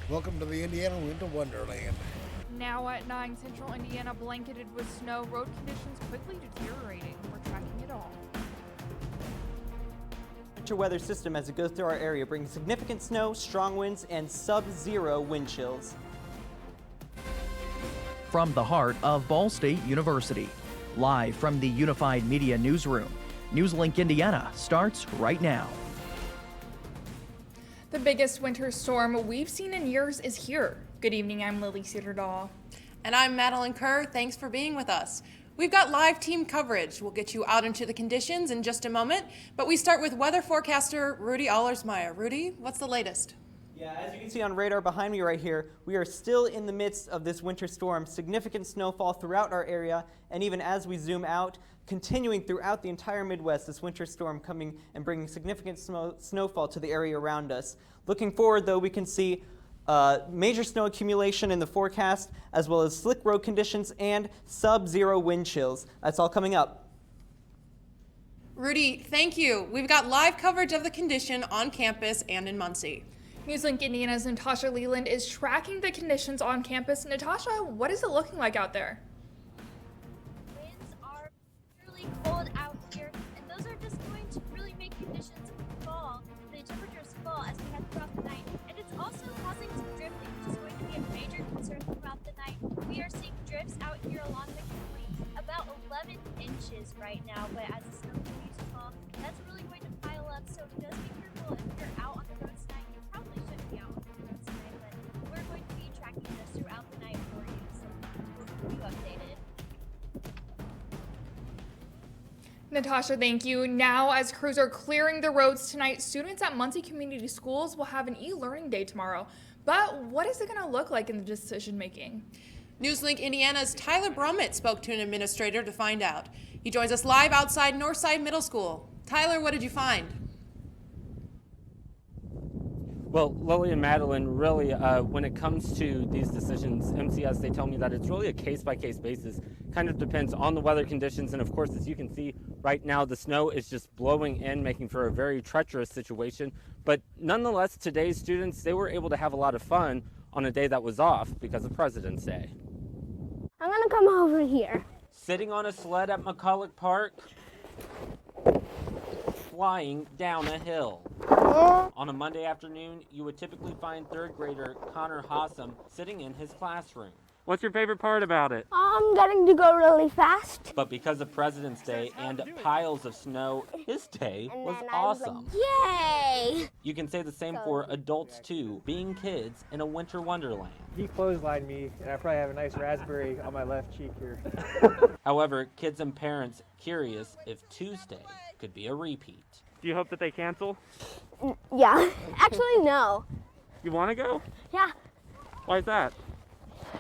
Welcome to the Indiana Winter Wonderland. Now at 9, central Indiana blanketed with snow, road conditions quickly deteriorating. We're tracking it all. Winter weather system as it goes through our area brings significant snow, strong winds, and sub-zero wind chills. From the heart of Ball State University, live from the Unified Media Newsroom, NewsLink Indiana starts right now. The biggest winter storm we've seen in years is here. Good evening, I'm Lily Cedardahl. And I'm Madeline Kerr. Thanks for being with us. We've got live team coverage. We'll get you out into the conditions in just a moment, but we start with weather forecaster Rudy Allersmeyer. Rudy, what's the latest? Yeah, as you can see on radar behind me right here, we are still in the midst of this winter storm. Significant snowfall throughout our area, and even as we zoom out, continuing throughout the entire Midwest, this winter storm coming and bringing significant snowfall to the area around us. Looking forward, though, we can see major snow accumulation in the forecast, as well as slick road conditions and sub-zero wind chills. That's all coming up. Rudy, thank you. We've got live coverage of the condition on campus and in Muncie. NewsLink Indiana's Natasha Leland is tracking the conditions on campus. Natasha, what is it looking like out there? Winds are really cold out here, and those are just going to really make conditions fall, the temperatures fall as we head throughout the night. And it's also causing some drifting, which is going to be a major concern throughout the night. We are seeing drifts out here along the county, about 11 inches right now, but as the snow continues to fall, that's really going to pile up, so just be careful if you're out on the road tonight. You probably shouldn't be out on the road tonight, but we're going to be tracking this throughout the night for you, so we'll keep you updated. Natasha, thank you. Now, as crews are clearing the roads tonight, students at Muncie Community Schools will have an e-learning day tomorrow. But what is it going to look like in the decision making? NewsLink Indiana's Tyler Brummett spoke to an administrator to find out. He joins us live outside Northside Middle School. Tyler, what did you find? Well, Lily and Madeline, really, when it comes to these decisions, MCS, they tell me that it's really a case-by-case basis. Kind of depends on the weather conditions, and of course, as you can see right now, the snow is just blowing in, making for a very treacherous situation. But nonetheless, today's students, they were able to have a lot of fun on a day that was off because of President's Day. I'm gonna come over here. Sitting on a sled at McCulloch Park, flying down a hill. On a Monday afternoon, you would typically find third grader Connor Hossam sitting in his classroom. What's your favorite part about it? I'm getting to go really fast. But because of President's Day and piles of snow, his day was then awesome. Yay! You can say the same for adults too, being kids in a winter wonderland. He clotheslined me, and I probably have a nice raspberry on my left cheek here. However, kids and parents curious if Tuesday could be a repeat. Do you hope that they cancel? Yeah, actually no. You want to go? Yeah, Why is that?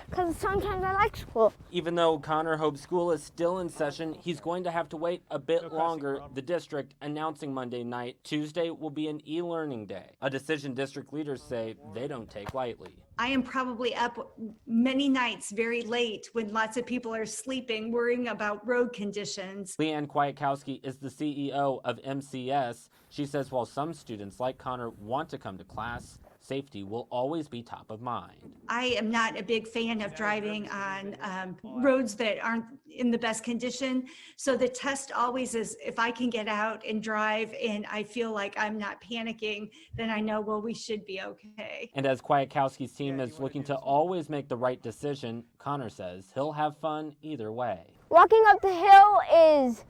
because sometimes I like school. Even though Connor hopes school is still in session, he's going to have to wait a bit longer. The district announcing Monday night, Tuesday will be an e-learning day, a decision district leaders say they don't take lightly. I am probably up many nights very late when lots of people are sleeping, worrying about road conditions. Leanne Kwiatkowski is the CEO of MCS. She says while some students like Connor want to come to class, safety will always be top of mind. I am not a big fan of driving on roads that aren't in the best condition. So the test always is if I can get out and drive and I feel like I'm not panicking, then I know, well, we should be okay. And as Kwiatkowski's team is looking to always make the right decision, Connor says he'll have fun either way. Walking up the hill is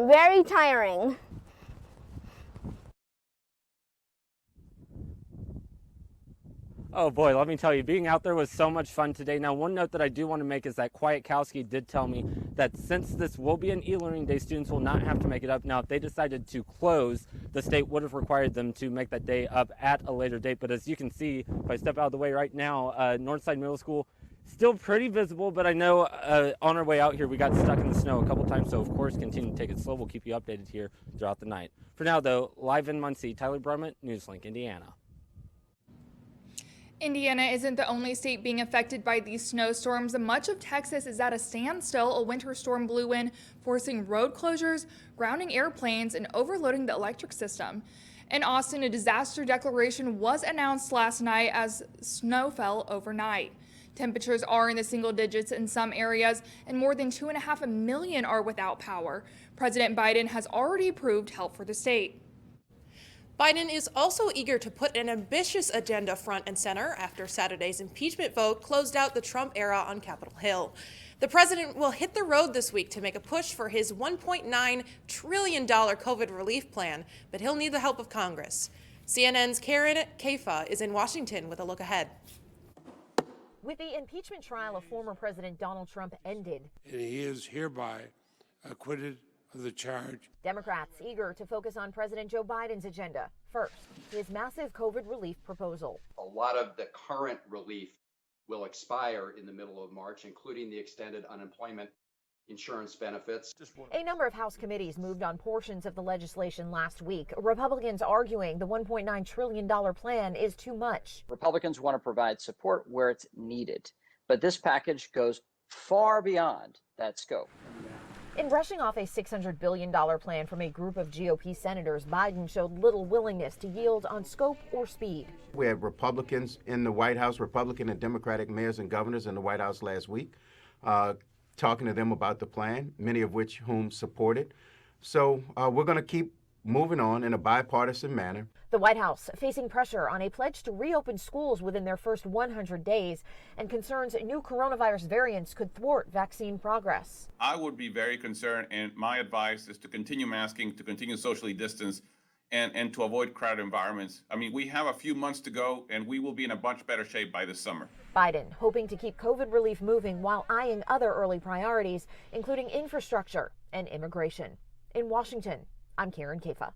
very tiring. Oh boy, let me tell you, being out there was so much fun today. Now, one note that I do want to make is that Kwiatkowski did tell me that since this will be an e-learning day, students will not have to make it up. Now, if they decided to close, the state would have required them to make that day up at a later date. But as you can see, if I step out of the way right now, Northside Middle School, still pretty visible, but I know on our way out here, we got stuck in the snow a couple times. So, of course, continue to take it slow. We'll keep you updated here throughout the night. For now, though, live in Muncie, Tyler Brummett, NewsLink, Indiana. Indiana isn't the only state being affected by these snowstorms. Much of Texas is at a standstill. A winter storm blew in, forcing road closures, grounding airplanes, and overloading the electric system. In Austin, a disaster declaration was announced last night as snow fell overnight. Temperatures are in the single digits in some areas, and more than 2.5 million are without power. President Biden has already approved help for the state. Biden is also eager to put an ambitious agenda front and center after Saturday's impeachment vote closed out the Trump era on Capitol Hill. The president will hit the road this week to make a push for his $1.9 trillion COVID relief plan, but he'll need the help of Congress. CNN's Karen Kaifa is in Washington with a look ahead. With the impeachment trial of former President Donald Trump ended, and he is hereby acquitted of the charge. Democrats eager to focus on President Joe Biden's agenda. First, his massive COVID relief proposal. A lot of the current relief will expire in the middle of March, including the extended unemployment insurance benefits. A number of House committees moved on portions of the legislation last week. Republicans arguing the $1.9 trillion plan is too much. Republicans want to provide support where it's needed, but this package goes far beyond that scope. In brushing off a $600 billion plan from a group of GOP senators, Biden showed little willingness to yield on scope or speed. We had Republicans in the White House, Republican and Democratic mayors and governors in the White House last week, talking to them about the plan, many of whom support it. So we're going to keep moving on in a bipartisan manner. The White House facing pressure on a pledge to reopen schools within their first 100 days and concerns new coronavirus variants could thwart vaccine progress. I would be very concerned, and my advice is to continue masking, to continue socially distance, and to avoid crowded environments. I mean, we have a few months to go, and we will be in a much better shape by this summer. Biden hoping to keep COVID relief moving while eyeing other early priorities, including infrastructure and immigration. In Washington, I'm Karen Kaifa.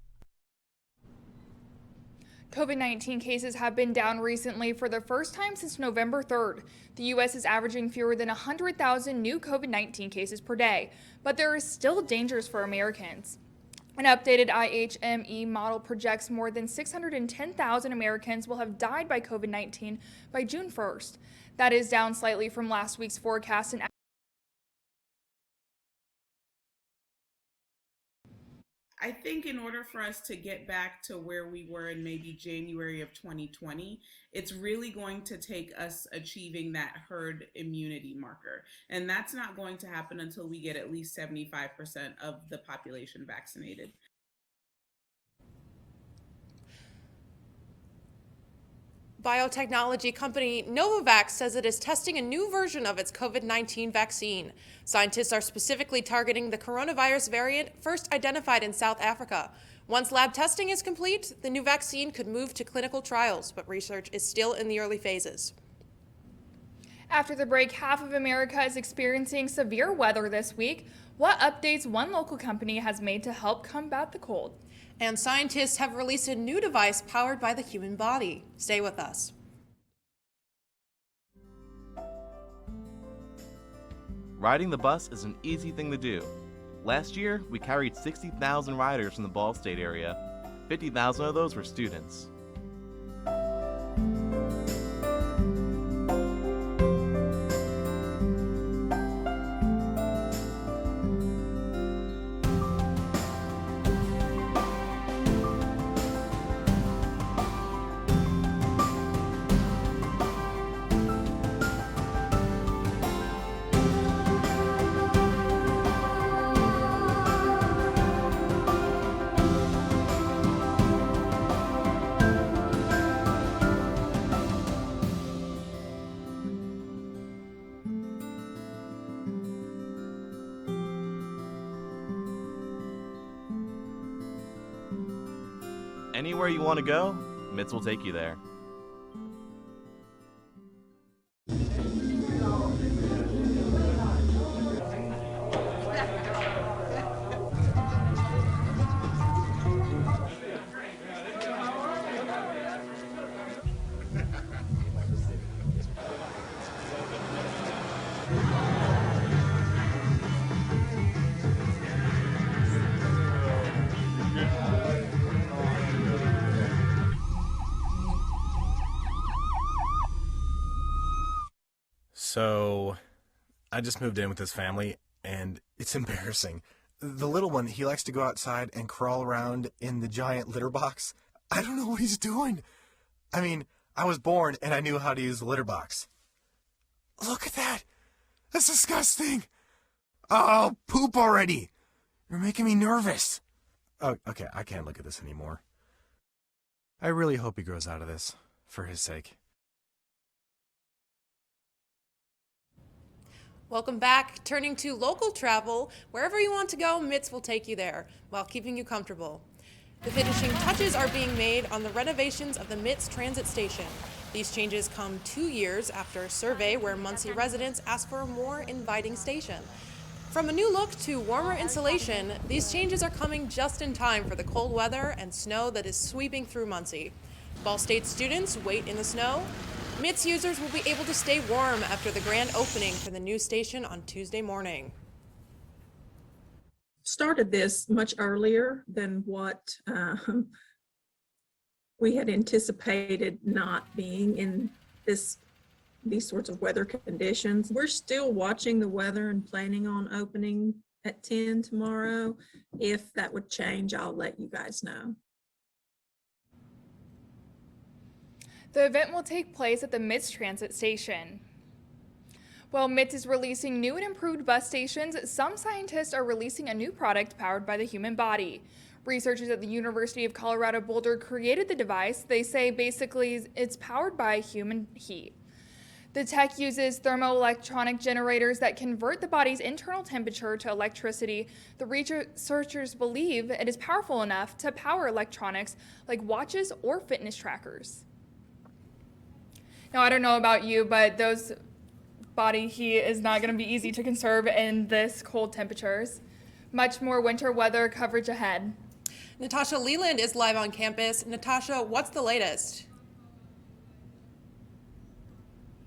COVID-19 cases have been down recently for the first time since November 3rd. The U.S. is averaging fewer than 100,000 new COVID-19 cases per day, but there are still dangers for Americans. An updated IHME model projects more than 610,000 Americans will have died by COVID-19 by June 1st. That is down slightly from last week's forecast. And I think in order for us to get back to where we were in maybe January of 2020, it's really going to take us achieving that herd immunity marker. And that's not going to happen until we get at least 75% of the population vaccinated. Biotechnology company Novavax says it is testing a new version of its COVID-19 vaccine. Scientists are specifically targeting the coronavirus variant first identified in South Africa. Once lab testing is complete, the new vaccine could move to clinical trials, but research is still in the early phases. After the break, half of America is experiencing severe weather this week. What updates one local company has made to help combat the cold? And scientists have released a new device powered by the human body. Stay with us. Riding the bus is an easy thing to do. Last year, we carried 60,000 riders from the Ball State area. 50,000 of those were students. Anywhere you want to go, MITS will take you there. So, I just moved in with his family, and it's embarrassing. The little one, he likes to go outside and crawl around in the giant litter box. I don't know what he's doing. I mean, I was born and I knew how to use the litter box. Look at that. That's disgusting. Oh, poop already. You're making me nervous. Oh, okay, I can't look at this anymore. I really hope he grows out of this, for his sake. Welcome back. Turning to local travel, wherever you want to go, MITS will take you there while keeping you comfortable. The finishing touches are being made on the renovations of the MITS transit station. These changes come 2 years after a survey where Muncie residents asked for a more inviting station. From a new look to warmer insulation, these changes are coming just in time for the cold weather and snow that is sweeping through Muncie. Ball State students wait in the snow. MITS users will be able to stay warm after the grand opening for the new station on Tuesday morning. Started this much earlier than what we had anticipated, not being in these sorts of weather conditions. We're still watching the weather and planning on opening at 10 tomorrow. If that would change, I'll let you guys know. The event will take place at the MITS transit station. While MITS is releasing new and improved bus stations, some scientists are releasing a new product powered by the human body. Researchers at the University of Colorado Boulder created the device. They say basically it's powered by human heat. The tech uses thermoelectronic generators that convert the body's internal temperature to electricity. The researchers believe it is powerful enough to power electronics like watches or fitness trackers. Now, I don't know about you, but those body heat is not going to be easy to conserve in this cold temperatures. Much more winter weather coverage ahead. Natasha Leland is live on campus. Natasha, what's the latest?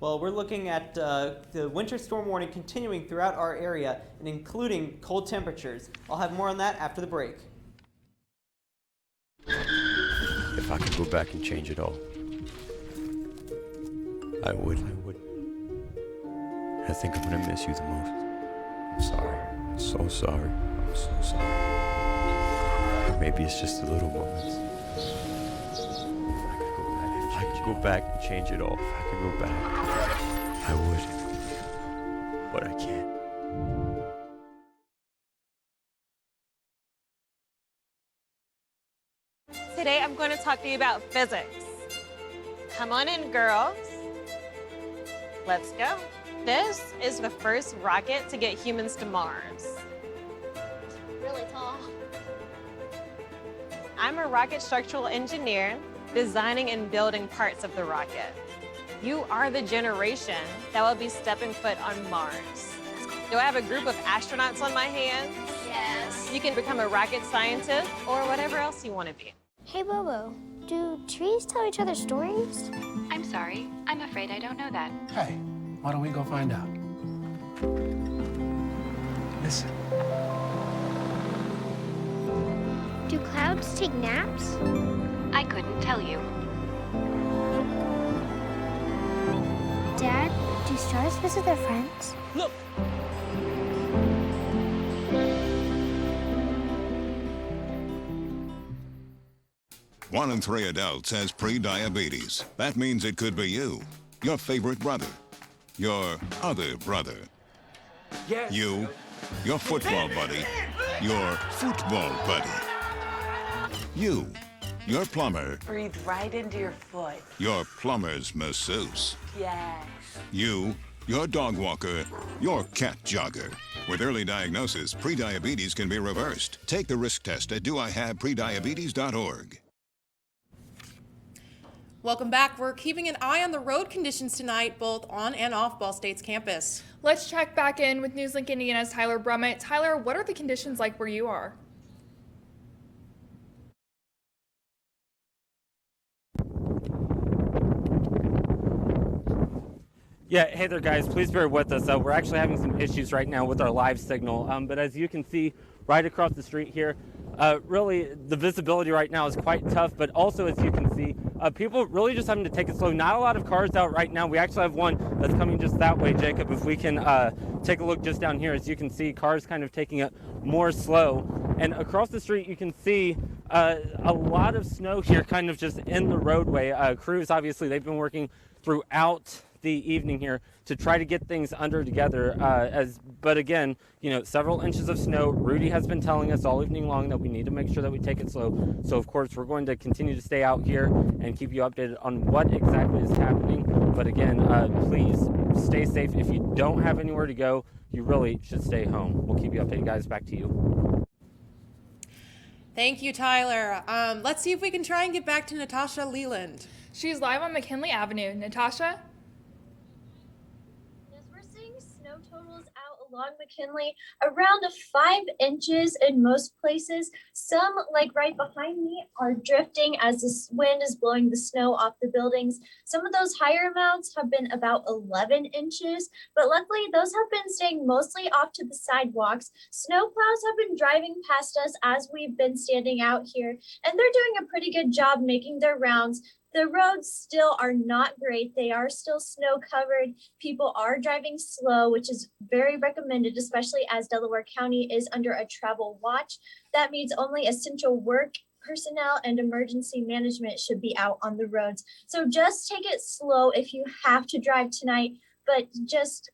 Well, we're looking at the winter storm warning continuing throughout our area and including cold temperatures. I'll have more on that after the break. If I could go back and change it all, I would. I think I'm gonna miss you the most. I'm sorry. I'm so sorry. I'm so sorry. Maybe it's just the little moments. If I could go back and change it all, if I could go back, I would. But I can't. Today I'm going to talk to you about physics. Come on in, girls. Let's go. This is the first rocket to get humans to Mars. Really tall. I'm a rocket structural engineer, designing and building parts of the rocket. You are the generation that will be stepping foot on Mars. Do I have a group of astronauts on my hands? Yes. You can become a rocket scientist or whatever else you want to be. Hey, Bobo, do trees tell each other stories? I'm sorry. I'm afraid I don't know that. Hey, why don't we go find out? Listen. Do clouds take naps? I couldn't tell you. Dad, do stars visit their friends? Look! One in 3 adults has pre-diabetes. That means it could be you, your favorite brother, your other brother, yes. You, your football buddy, your football buddy, you, your plumber, Breathe right into your foot. your plumber's masseuse, Yes. you, your dog walker, your cat jogger. With early diagnosis, pre-diabetes can be reversed. Take the risk test at doihaveprediabetes.org. Welcome back. We're keeping an eye on the road conditions tonight, both on and off Ball State's campus. Let's check back in with NewsLink Indiana's Tyler Brummett. Tyler, what are the conditions like where you are? Yeah, hey there guys, please bear with us. We're actually having some issues right now with our live signal, but as you can see right across the street here, really the visibility right now is quite tough, but also as you can see, people really just having to take it slow. Not a lot of cars out right now. We actually have one that's coming just that way, Jacob. If we can take a look just down here, as you can see, cars kind of taking it more slow. And across the street you can see a lot of snow here kind of just in the roadway. Crews, obviously, they've been working throughout the evening here to try to get things under together. But again, several inches of snow. Rudy has been telling us all evening long that we need to make sure that we take it slow. So of course we're going to continue to stay out here and keep you updated on what exactly is happening. But again, please stay safe. If you don't have anywhere to go, you really should stay home. We'll keep you updated, guys. Back to you. Thank you, Tyler. Let's see if we can try and get back to Natasha Leland. She's live on McKinley Avenue. Natasha? Snow totals out along McKinley around 5 inches in most places. Some, like right behind me, are drifting as the wind is blowing the snow off the buildings. Some of those higher amounts have been about 11 inches, but luckily those have been staying mostly off to the sidewalks. Snow plows have been driving past us as we've been standing out here, and they're doing a pretty good job making their rounds. The roads still are not great. They are still snow covered. People are driving slow, which is very recommended, especially as Delaware County is under a travel watch. That means only essential work personnel and emergency management should be out on the roads. So just take it slow if you have to drive tonight, but just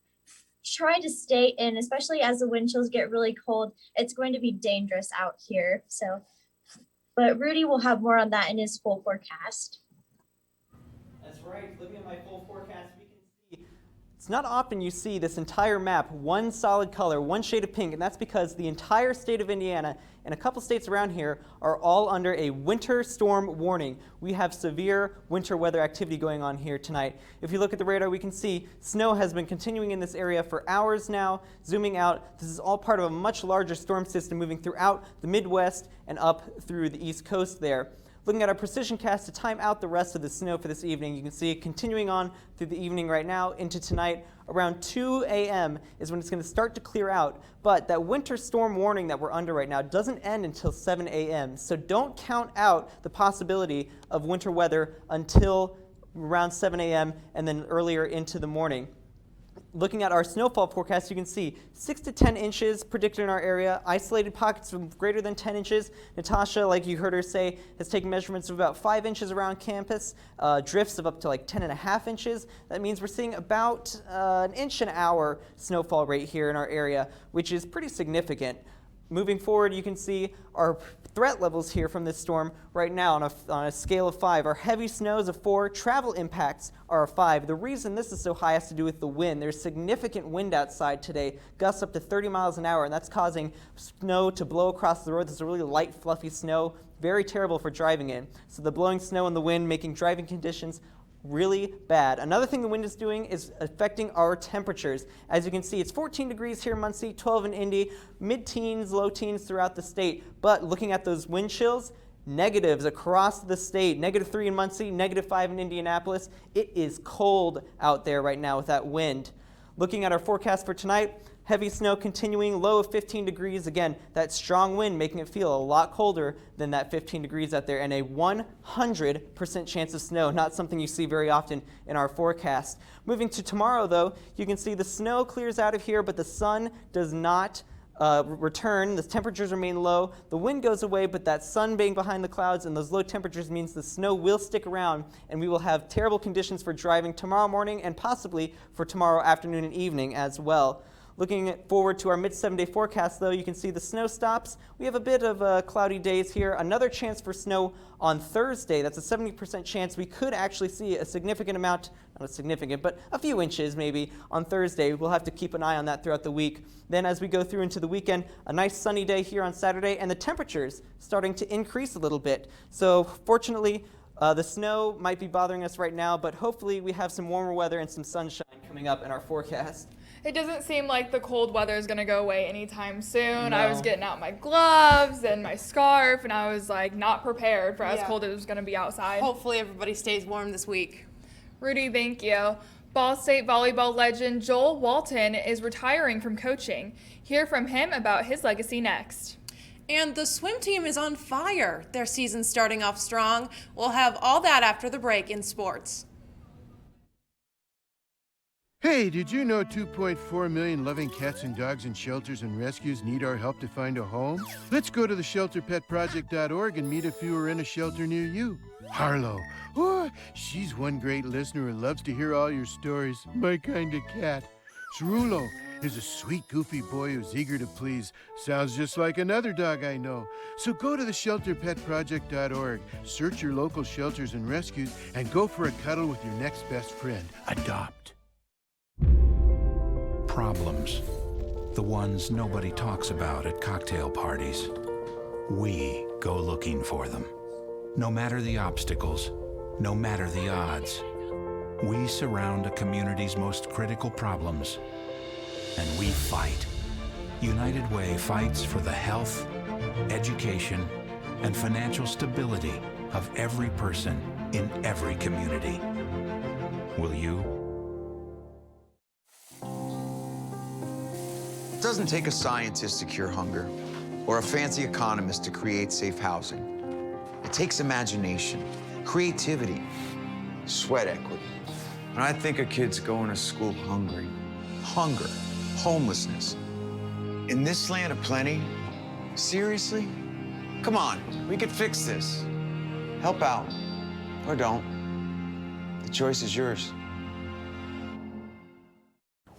try to stay in, especially as the wind chills get really cold. It's going to be dangerous out here. But Rudy will have more on that in his full forecast. That's right. Looking at my full forecast, we can see it's not often you see this entire map, one solid color, one shade of pink, and that's because the entire state of Indiana and a couple states around here are all under a winter storm warning. We have severe winter weather activity going on here tonight. If you look at the radar, we can see snow has been continuing in this area for hours now. Zooming out, this is all part of a much larger storm system moving throughout the Midwest and up through the East Coast there. Looking at our precision cast to time out the rest of the snow for this evening, you can see it continuing on through the evening right now into tonight. Around 2 a.m. is when it's going to start to clear out. But that winter storm warning that we're under right now doesn't end until 7 a.m. So don't count out the possibility of winter weather until around 7 a.m. and then earlier into the morning. Looking at our snowfall forecast, you can see 6 to 10 inches predicted in our area, isolated pockets of greater than 10 inches. Natasha, like you heard her say, has taken measurements of about 5 inches around campus, drifts of up to like 10.5 inches. That means we're seeing about an inch an hour snowfall rate here in our area, which is pretty significant. Moving forward, you can see our threat levels here from this storm right now on a scale of 5. Our heavy snows of 4, travel impacts are a 5. The reason this is so high has to do with the wind. There's significant wind outside today, gusts up to 30 miles an hour, and that's causing snow to blow across the road. This is really light, fluffy snow, very terrible for driving in. So the blowing snow and the wind making driving conditions really bad. Another thing the wind is doing is affecting our temperatures. As you can see, it's 14 degrees here in Muncie, 12 in Indy, mid-teens, low teens throughout the state. But looking at those wind chills, negatives across the state. -3 in Muncie, -5 in Indianapolis. It is cold out there right now with that wind. Looking at our forecast for tonight, heavy snow continuing, low of 15 degrees. Again, that strong wind making it feel a lot colder than that 15 degrees out there, and a 100% chance of snow, not something you see very often in our forecast. Moving to tomorrow, though, you can see the snow clears out of here, but the sun does not return. The temperatures remain low. The wind goes away, but that sun being behind the clouds and those low temperatures means the snow will stick around, and we will have terrible conditions for driving tomorrow morning and possibly for tomorrow afternoon and evening as well. Looking forward to our mid-7-day forecast, though, you can see the snow stops. We have a bit of cloudy days here. Another chance for snow on Thursday. That's a 70% chance we could actually see a significant amount, not a significant, but a few inches maybe on Thursday. We'll have to keep an eye on that throughout the week. Then as we go through into the weekend, a nice sunny day here on Saturday, and the temperatures starting to increase a little bit. So fortunately, the snow might be bothering us right now, but hopefully we have some warmer weather and some sunshine coming up in our forecast. It doesn't seem like the cold weather is going to go away anytime soon. No. I was getting out my gloves and my scarf, and I was like not prepared for as cold as it was going to be outside. Hopefully everybody stays warm this week. Rudy, thank you. Ball State volleyball legend Joel Walton is retiring from coaching. Hear from him about his legacy next. And the swim team is on fire. Their season's starting off strong. We'll have all that after the break in sports. Hey, did you know 2.4 million loving cats and dogs in shelters and rescues need our help to find a home? Let's go to theshelterpetproject.org and meet a few who are in a shelter near you. Harlow, oh, she's one great listener who loves to hear all your stories. My kind of cat. Cerulo is a sweet, goofy boy who's eager to please. Sounds just like another dog I know. So go to theshelterpetproject.org, search your local shelters and rescues, and go for a cuddle with your next best friend. Adopt. Problems. The ones nobody talks about at cocktail parties. We go looking for them. No matter the obstacles, no matter the odds, we surround a community's most critical problems, and we fight. United Way fights for the health, education, and financial stability of every person in every community. Will you? It doesn't take a scientist to cure hunger or a fancy economist to create safe housing. It takes imagination, creativity, sweat equity. And I think of kids going to school hungry. Hunger, homelessness. In this land of plenty, seriously? Come on, we could fix this. Help out, or don't. The choice is yours.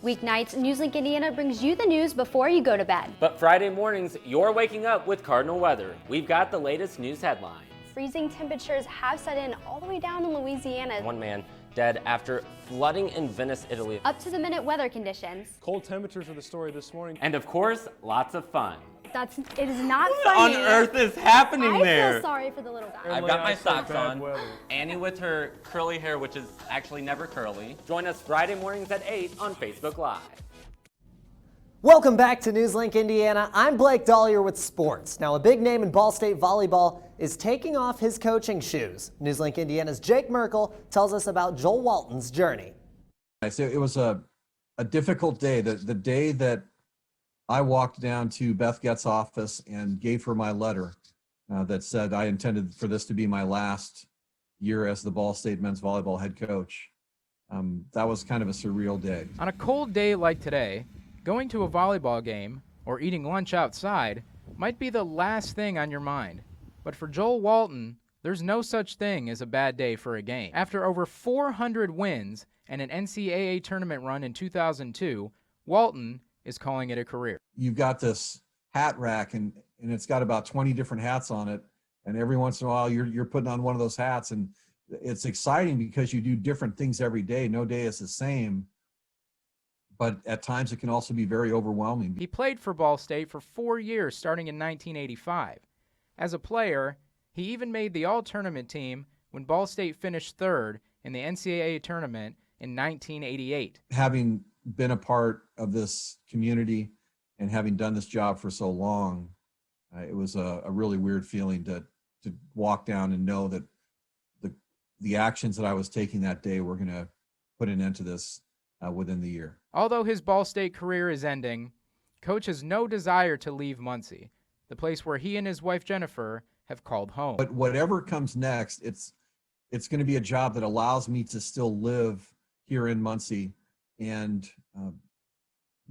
Weeknights, NewsLink Indiana brings you the news before you go to bed. But Friday mornings, you're waking up with Cardinal weather. We've got the latest news headlines. Freezing temperatures have set in all the way down in Louisiana. One man dead after flooding in Venice, Italy. Up to the minute weather conditions. Cold temperatures are the story this morning. And of course, lots of fun. It is not What funny. on earth is happening there? I feel sorry for the little guy. I've got my socks on. Annie with her curly hair, which is actually never curly. Join us Friday mornings at 8 on Facebook Live. Welcome back to NewsLink Indiana. I'm Blake Dahlier with sports. Now, a big name in Ball State volleyball is taking off his coaching shoes. NewsLink Indiana's Jake Merkel tells us about Joel Walton's journey. It was a difficult day. The day that I walked down to Beth Gett's office and gave her my letter that said I intended for this to be my last year as the Ball State men's volleyball head coach. That was kind of a surreal day. On a cold day like today, going to a volleyball game or eating lunch outside might be the last thing on your mind. But for Joel Walton, there's no such thing as a bad day for a game. After over 400 wins and an NCAA tournament run in 2002, Walton is calling it a career. You've got this hat rack and it's got about 20 different hats on it. And every once in a while you're putting on one of those hats, and it's exciting because you do different things every day. No day is the same, but at times it can also be very overwhelming. He played for Ball State for 4 years starting in 1985. As a player, he even made the all-tournament team when Ball State finished third in the NCAA tournament in 1988. Having been a part of this community and having done this job for so long, it was a really weird feeling to walk down and know that the actions that I was taking that day were going to put an end to this within the year. Although his Ball State career is ending, Coach has no desire to leave Muncie, the place where he and his wife Jennifer have called home. But whatever comes next, it's going to be a job that allows me to still live here in Muncie and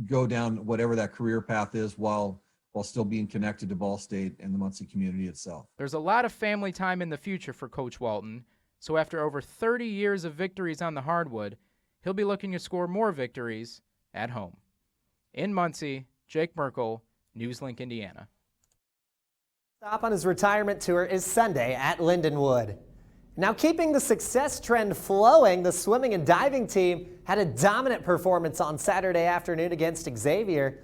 go down whatever that career path is while still being connected to Ball State and the Muncie community itself. There's a lot of family time in the future for Coach Walton, so after over 30 years of victories on the hardwood, he'll be looking to score more victories at home. In Muncie, Jake Merkel, NewsLink Indiana. Stop on his retirement tour is Sunday at Lindenwood. Now, keeping the success trend flowing, the swimming and diving team had a dominant performance on Saturday afternoon against Xavier.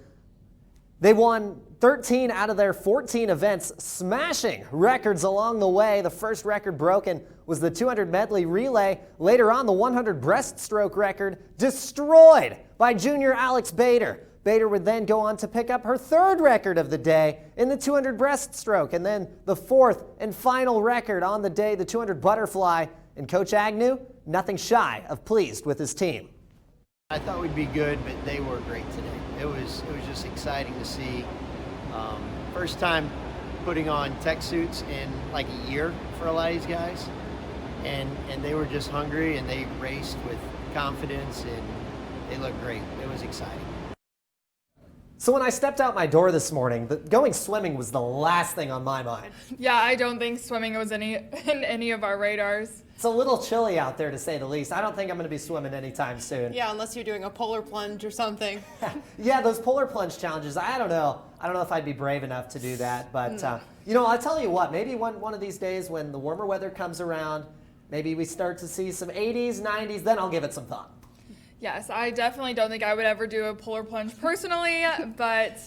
They won 13 out of their 14 events, smashing records along the way. The first record broken was the 200 medley relay. Later on, the 100 breaststroke record destroyed by junior Alex Bader. Bader would then go on to pick up her third record of the day in the 200 breaststroke, and then the fourth and final record on the day, the 200 butterfly. And Coach Agnew, nothing shy of pleased with his team. I thought we'd be good, but they were great today. It was just exciting to see. First time putting on tech suits in like a year for a lot of these guys, and they were just hungry and they raced with confidence, they look great. It was exciting. So when I stepped out my door this morning, going swimming was the last thing on my mind. Yeah, I don't think swimming was in any of our radars. It's a little chilly out there, to say the least. I don't think I'm going to be swimming anytime soon. Yeah, unless you're doing a polar plunge or something. Yeah, those polar plunge challenges, I don't know. I don't know if I'd be brave enough to do that. But, I'll tell you what, maybe one of these days when the warmer weather comes around, maybe we start to see some 80s, 90s, then I'll give it some thought. Yes, I definitely don't think I would ever do a polar plunge personally, but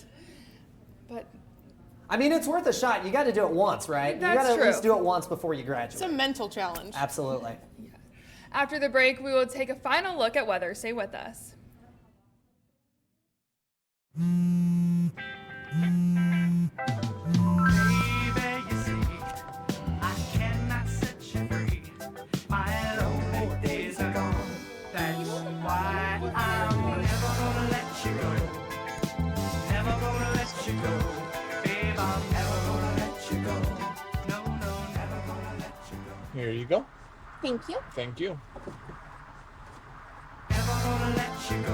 I mean, it's worth a shot. You got to do it once, right? That's you got to true. at least do it once before you graduate. It's a mental challenge. Absolutely. After the break, we will take a final look at weather. Stay with us. Here you go. Thank you. Thank you. Thank you.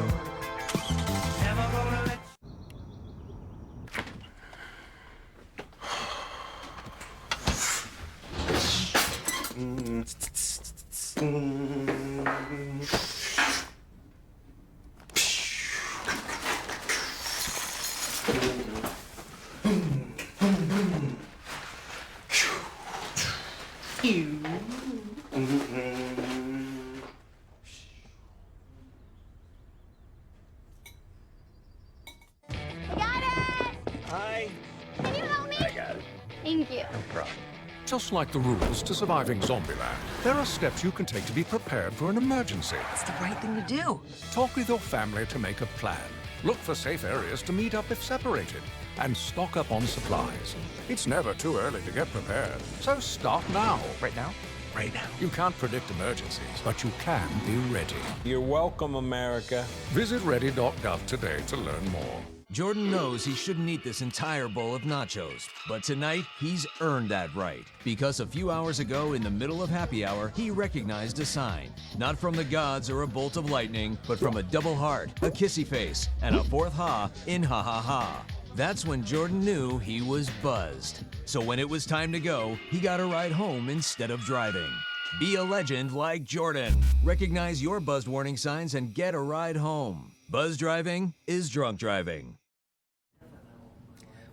Just like the rules to surviving Zombieland, there are steps you can take to be prepared for an emergency. It's the right thing to do. Talk with your family to make a plan. Look for safe areas to meet up if separated. And stock up on supplies. It's never too early to get prepared, so start now. Right now? Right now. You can't predict emergencies, but you can be ready. You're welcome, America. Visit ready.gov today to learn more. Jordan knows he shouldn't eat this entire bowl of nachos, but tonight he's earned that right. Because a few hours ago, in the middle of happy hour, he recognized a sign. Not from the gods or a bolt of lightning, but from a double heart, a kissy face, and a fourth ha in ha ha ha. That's when Jordan knew he was buzzed. So when it was time to go, he got a ride home instead of driving. Be a legend like Jordan. Recognize your buzzed warning signs and get a ride home. Buzz driving is drunk driving.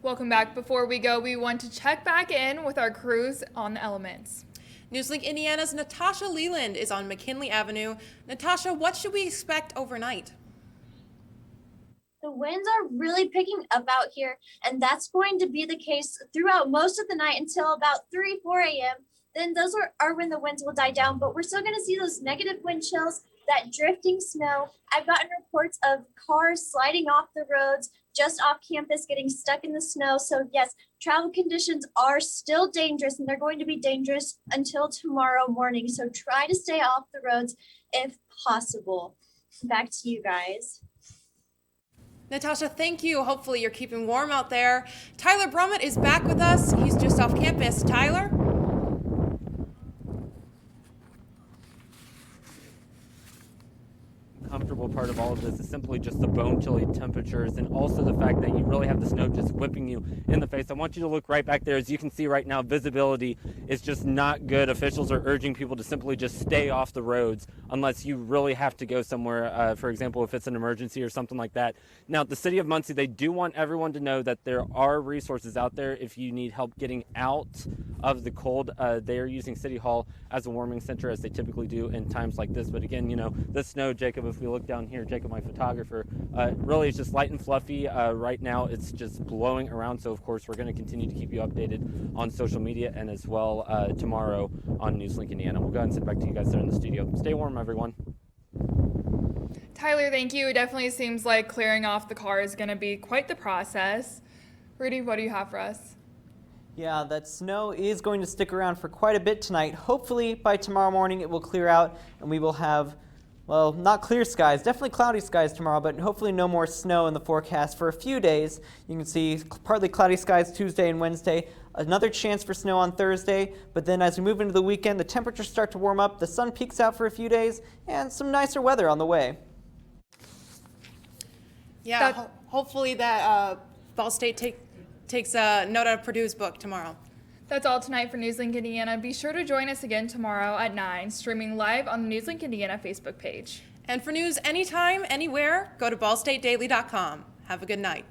Welcome back. Before we go, we want to check back in with our crews on the elements. NewsLink Indiana's Natasha Leland is on McKinley Avenue. Natasha, what should we expect overnight? The winds are really picking up out here, and that's going to be the case throughout most of the night until about 3, 4 a.m. Then those are when the winds will die down, but we're still going to see those negative wind chills, that drifting snow. I've gotten reports of cars sliding off the roads just off campus, getting stuck in the snow. So yes, travel conditions are still dangerous, and they're going to be dangerous until tomorrow morning. So try to stay off the roads if possible. Back to you guys. Natasha, thank you. Hopefully you're keeping warm out there. Tyler Brummett is back with us. He's just off campus. Tyler? Comfortable part of all of this is simply just the bone chilly temperatures and also the fact that you really have the snow just whipping you in the face. I want you to look right back there. As you can see right now, visibility is just not good. Officials are urging people to simply just stay off the roads unless you really have to go somewhere, for example, if it's an emergency or something like that. Now, the city of Muncie, they do want everyone to know that there are resources out there if you need help getting out of the cold. They are using City Hall as a warming center, as they typically do in times like this. But again, you know, the snow, Jacob, if we look down here, Jacob, my photographer, really it's just light and fluffy. Right now it's just blowing around. So of course we're going to continue to keep you updated on social media and as well tomorrow on NewsLink Indiana. We'll go ahead and send it back to you guys there in the studio. Stay warm, everyone. Tyler, thank you. It definitely seems like clearing off the car is going to be quite the process. Rudy, what do you have for us? Yeah, that snow is going to stick around for quite a bit tonight. Hopefully by tomorrow morning it will clear out and we will have, well, not clear skies, definitely cloudy skies tomorrow, but hopefully no more snow in the forecast for a few days. You can see partly cloudy skies Tuesday and Wednesday, another chance for snow on Thursday, but then as we move into the weekend, the temperatures start to warm up, the sun peeks out for a few days, and some nicer weather on the way. Yeah, hopefully that Ball State takes a note out of Purdue's book tomorrow. That's all tonight for NewsLink Indiana. Be sure to join us again tomorrow at 9, streaming live on the NewsLink Indiana Facebook page. And for news anytime, anywhere, go to ballstatedaily.com. Have a good night.